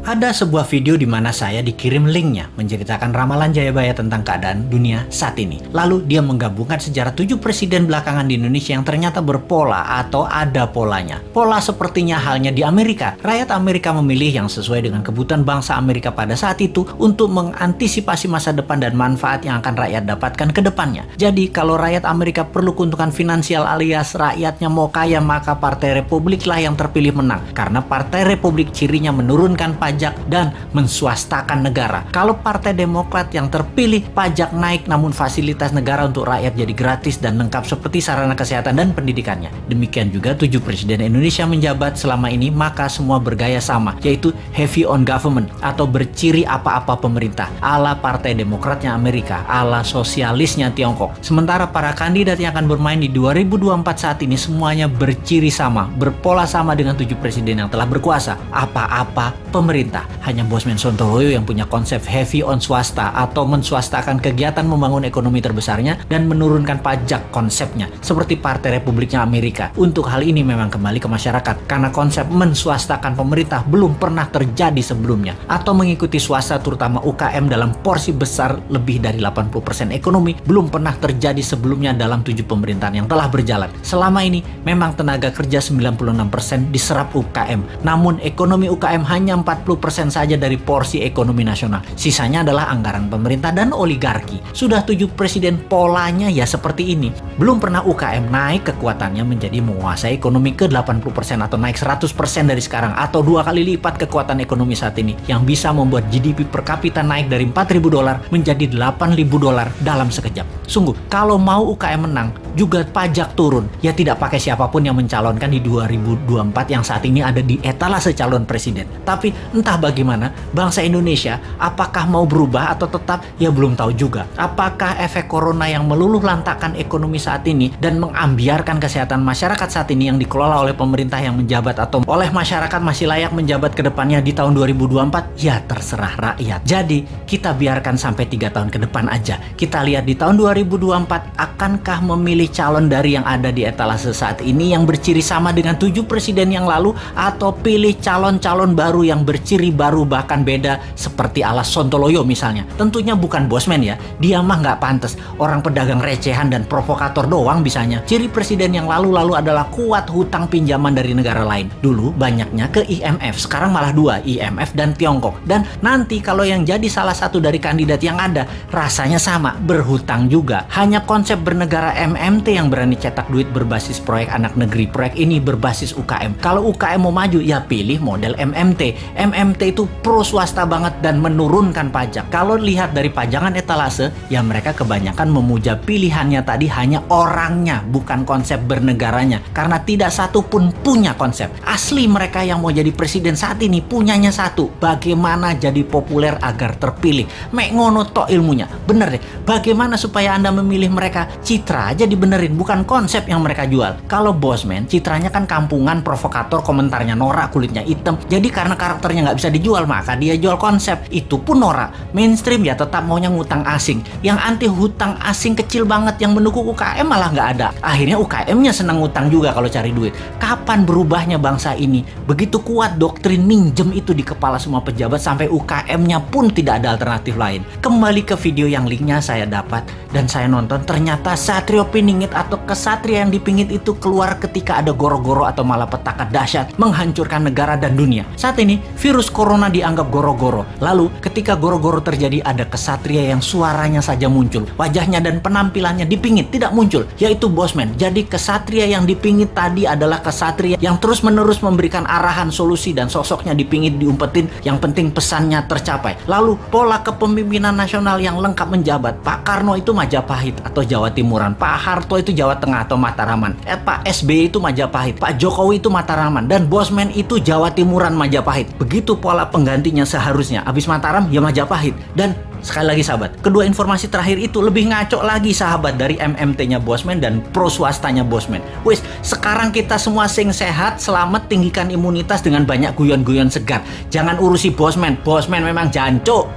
Ada sebuah video di mana saya dikirim linknya menceritakan ramalan Jayabaya tentang keadaan dunia saat ini. Lalu dia menggabungkan sejarah 7 presiden belakangan di Indonesia yang ternyata berpola atau ada polanya. Pola sepertinya halnya di Amerika. Rakyat Amerika memilih yang sesuai dengan kebutuhan bangsa Amerika pada saat itu untuk mengantisipasi masa depan dan manfaat yang akan rakyat dapatkan ke depannya. Jadi kalau rakyat Amerika perlu keuntungan finansial alias rakyatnya mau kaya, maka Partai Republik lah yang terpilih menang. Karena Partai Republik cirinya menurunkan pajak dan menswastakan negara. Kalau Partai Demokrat yang terpilih, pajak naik namun fasilitas negara untuk rakyat jadi gratis dan lengkap seperti sarana kesehatan dan pendidikannya. Demikian juga 7 presiden Indonesia menjabat selama ini, maka semua bergaya sama, yaitu heavy on government atau berciri apa-apa pemerintah, ala Partai Demokratnya Amerika, ala sosialisnya Tiongkok. Sementara para kandidat yang akan bermain di 2024 saat ini semuanya berciri sama, berpola sama dengan 7 presiden yang telah berkuasa, apa-apa pemerintah. Hanya Bosman Sontoloyo yang punya konsep heavy on swasta atau menswastakan kegiatan membangun ekonomi terbesarnya dan menurunkan pajak konsepnya seperti Partai Republiknya Amerika. Untuk hal ini memang kembali ke masyarakat karena konsep menswastakan pemerintah belum pernah terjadi sebelumnya, atau mengikuti swasta terutama UKM dalam porsi besar lebih dari 80% ekonomi belum pernah terjadi sebelumnya dalam 7 pemerintahan yang telah berjalan. Selama ini memang tenaga kerja 96% diserap UKM, namun ekonomi UKM hanya 40% saja dari porsi ekonomi nasional. Sisanya adalah anggaran pemerintah dan oligarki. Sudah 7 presiden polanya ya seperti ini. Belum pernah UKM naik kekuatannya menjadi menguasai ekonomi ke 80% atau naik 100% dari sekarang, atau 2 kali lipat kekuatan ekonomi saat ini yang bisa membuat GDP per kapita naik dari $4.000 menjadi $8.000 dalam sekejap. Sungguh, kalau mau UKM menang, juga pajak turun. Ya tidak pakai siapapun yang mencalonkan di 2024 yang saat ini ada di etalase calon presiden. Tapi entah bagaimana, bangsa Indonesia apakah mau berubah atau tetap, ya belum tahu juga. Apakah efek corona yang meluluh lantakkan ekonomi saat ini dan mengambiarkan kesehatan masyarakat saat ini yang dikelola oleh pemerintah yang menjabat atau oleh masyarakat masih layak menjabat ke depannya di tahun 2024? Ya terserah rakyat. Jadi kita biarkan sampai 3 tahun ke depan aja. Kita lihat di tahun 2024 akankah memilih calon dari yang ada di etalase saat ini yang berciri sama dengan 7 presiden yang lalu, atau pilih calon-calon baru yang berciri baru bahkan beda seperti ala Sontoloyo misalnya. Tentunya bukan Bosman ya, dia mah nggak pantas, orang pedagang recehan dan provokator doang bisanya. Ciri presiden yang lalu-lalu adalah kuat hutang pinjaman dari negara lain. Dulu banyaknya ke IMF, sekarang malah 2, IMF dan Tiongkok. Dan nanti kalau yang jadi salah satu dari kandidat yang ada rasanya sama, berhutang juga. Hanya konsep bernegara MMT yang berani cetak duit berbasis proyek anak negeri. Proyek ini berbasis UKM. Kalau UKM mau maju ya pilih model MMT. MMT itu pro swasta banget dan menurunkan pajak. Kalau lihat dari pajangan etalase, ya mereka kebanyakan memuja pilihannya tadi hanya orangnya, bukan konsep bernegaranya. Karena tidak satu pun punya konsep. Asli mereka yang mau jadi presiden saat ini punyanya satu, bagaimana jadi populer agar terpilih. Mek ngono tok ilmunya. Bener deh, bagaimana supaya Anda memilih mereka? Citra aja dibenerin, bukan konsep yang mereka jual. Kalau Bosman, citranya kan kampungan, provokator, komentarnya norak, kulitnya hitam. Jadi karena karakternya nggak bisa dijual, maka dia jual konsep. Itu pun norak. Mainstream ya tetap maunya ngutang asing. Yang anti hutang asing kecil banget yang mendukung UKM malah nggak ada. Akhirnya UKM-nya senang ngutang juga kalau cari duit. Kapan berubahnya bangsa ini? Begitu kuat doktrin minjem itu di kepala semua pejabat sampai UKM-nya pun tidak ada alternatif lain. Kembali ke video yang linknya saya dapat dan saya nonton, ternyata Satrio Piningit atau kesatria yang dipingit itu keluar ketika ada goro-goro atau malapetaka dahsyat menghancurkan negara dan dunia. Saat ini virus corona dianggap goro-goro. Lalu ketika goro-goro terjadi, ada kesatria yang suaranya saja muncul, wajahnya dan penampilannya dipingit tidak muncul, yaitu Bosman. Jadi kesatria yang dipingit tadi adalah kesatria yang terus-menerus memberikan arahan, solusi, dan sosoknya dipingit, diumpetin, yang penting pesannya tercapai. Lalu pola kepemimpinan nasional yang lengkap menjabat. Pak Karno itu Majapahit atau Jawa Timuran, Pak Harto itu Jawa Tengah atau Mataraman, Pak SBY itu Majapahit, Pak Jokowi itu Mataraman, dan Bosman itu Jawa Timuran Majapahit. Begitu pola penggantinya seharusnya. Abis Mataram ya Majapahit. Dan sekali lagi sahabat, kedua informasi terakhir itu lebih ngaco lagi sahabat dari MMT-nya Bosman dan pro swastanya Bosman. Wis, sekarang kita semua sing sehat, selamat, tinggikan imunitas dengan banyak guyon-guyon segar. Jangan urusi Bosman. Bosman memang jancuk.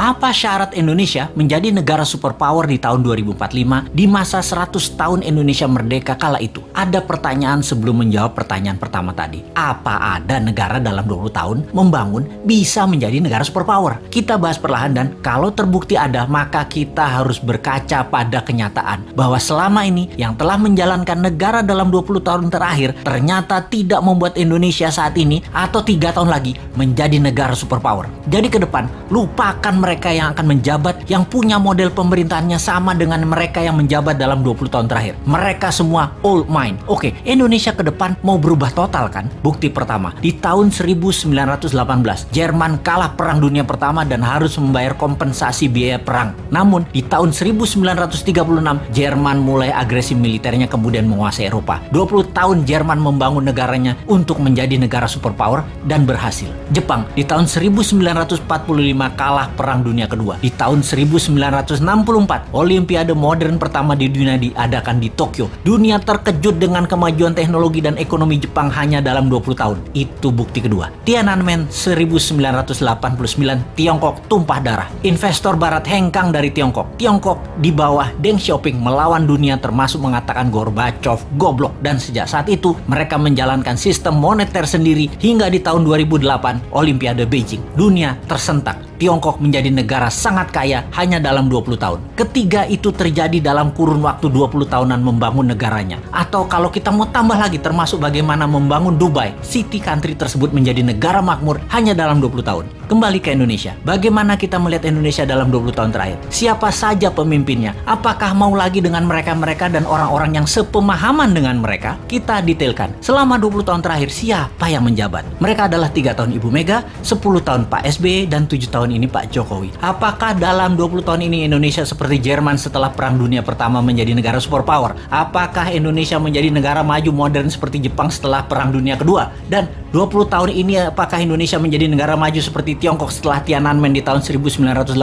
Apa syarat Indonesia menjadi negara superpower di tahun 2045 di masa 100 tahun Indonesia merdeka kala itu? Ada pertanyaan sebelum menjawab pertanyaan pertama tadi. Apa ada negara dalam 20 tahun membangun bisa menjadi negara superpower? Kita bahas perlahan, dan kalau terbukti ada, maka kita harus berkaca pada kenyataan bahwa selama ini yang telah menjalankan negara dalam 20 tahun terakhir ternyata tidak membuat Indonesia saat ini atau 3 tahun lagi menjadi negara superpower. Jadi ke depan, lupakan mereka yang akan menjabat yang punya model pemerintahannya sama dengan mereka yang menjabat dalam 20 tahun terakhir. Mereka semua old mind. Oke, Indonesia ke depan mau berubah total kan? Bukti pertama, di tahun 1918, Jerman kalah Perang Dunia Pertama dan harus membayar kompensasi biaya perang. Namun, di tahun 1936, Jerman mulai agresi militernya kemudian menguasai Eropa. 20 tahun Jerman membangun negaranya untuk menjadi negara superpower dan berhasil. Jepang, di tahun 1945 kalah Perang Dunia Kedua. Di tahun 1964, Olimpiade modern pertama di dunia diadakan di Tokyo. Dunia terkejut dengan kemajuan teknologi dan ekonomi Jepang hanya dalam 20 tahun. Itu bukti kedua. Tiananmen 1989, Tiongkok tumpah darah. Investor barat hengkang dari Tiongkok. Tiongkok di bawah Deng Xiaoping melawan dunia, termasuk mengatakan Gorbachev goblok, dan sejak saat itu mereka menjalankan sistem moneter sendiri hingga di tahun 2008 Olimpiade Beijing. Dunia tersentak. Tiongkok menjadi negara sangat kaya hanya dalam 20 tahun. Ketiga itu terjadi dalam kurun waktu 20 tahunan membangun negaranya. Atau kalau kita mau tambah lagi, termasuk bagaimana membangun Dubai, city country tersebut menjadi negara makmur hanya dalam 20 tahun. Kembali ke Indonesia. Bagaimana kita melihat Indonesia dalam 20 tahun terakhir? Siapa saja pemimpinnya? Apakah mau lagi dengan mereka-mereka dan orang-orang yang sepemahaman dengan mereka? Kita detailkan. Selama 20 tahun terakhir, siapa yang menjabat? Mereka adalah 3 tahun Ibu Mega, 10 tahun Pak SBY, dan 7 tahun ini Pak Jokowi. Apakah dalam 20 tahun ini Indonesia seperti Jerman setelah Perang Dunia Pertama menjadi negara superpower? Apakah Indonesia menjadi negara maju modern seperti Jepang setelah Perang Dunia Kedua? Dan 20 tahun ini apakah Indonesia menjadi negara maju seperti Tiongkok setelah Tiananmen di tahun 1989?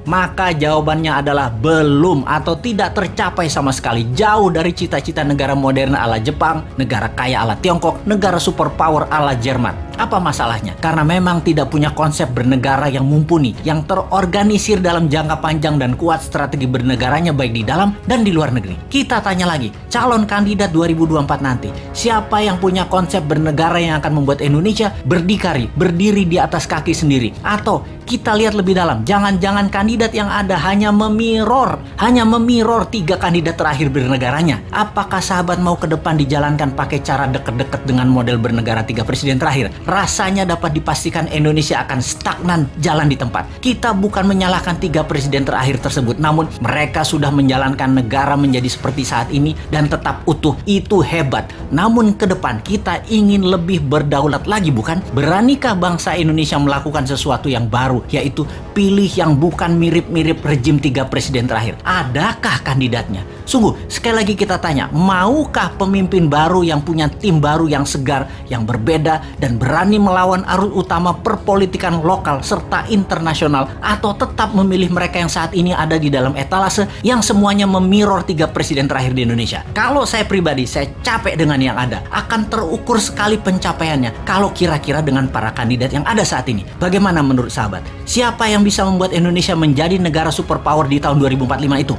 Maka jawabannya adalah belum atau tidak tercapai sama sekali. Jauh dari cita-cita negara modern ala Jepang, negara kaya ala Tiongkok, negara superpower ala Jerman. Apa masalahnya? Karena memang tidak punya konsep bernegara yang mumpuni, yang terorganisir dalam jangka panjang dan kuat strategi bernegaranya baik di dalam dan di luar negeri. Kita tanya lagi, calon kandidat 2024 nanti, siapa yang punya konsep bernegara yang akan membuat Indonesia berdiri di atas kaki sendiri? Atau kita lihat lebih dalam, jangan-jangan kandidat yang ada hanya memirror 3 kandidat terakhir bernegaranya. Apakah sahabat mau ke depan dijalankan pakai cara deket-deket dengan model bernegara 3 presiden terakhir? Rasanya dapat dipastikan Indonesia akan stagnan, jalan di tempat. Kita bukan menyalahkan 3 presiden terakhir tersebut, namun mereka sudah menjalankan negara menjadi seperti saat ini dan tetap utuh. Itu hebat. Namun ke depan kita ingin lebih berdaulat lagi, bukan? Beranikah bangsa Indonesia melakukan sesuatu yang baru, yaitu pilih yang bukan mirip-mirip rejim 3 presiden terakhir? Adakah kandidatnya? Sungguh, sekali lagi kita tanya, maukah pemimpin baru yang punya tim baru yang segar, yang berbeda, dan berani melawan arus utama perpolitikan lokal serta internasional, atau tetap memilih mereka yang saat ini ada di dalam etalase yang semuanya memirror 3 presiden terakhir di Indonesia? Kalau saya pribadi, saya capek dengan yang ada. Akan terukur sekali pencapaiannya kalau kira-kira dengan para kandidat yang ada saat ini. Bagaimana menurut sahabat? Siapa yang bisa membuat Indonesia menjadi negara superpower di tahun 2045 itu?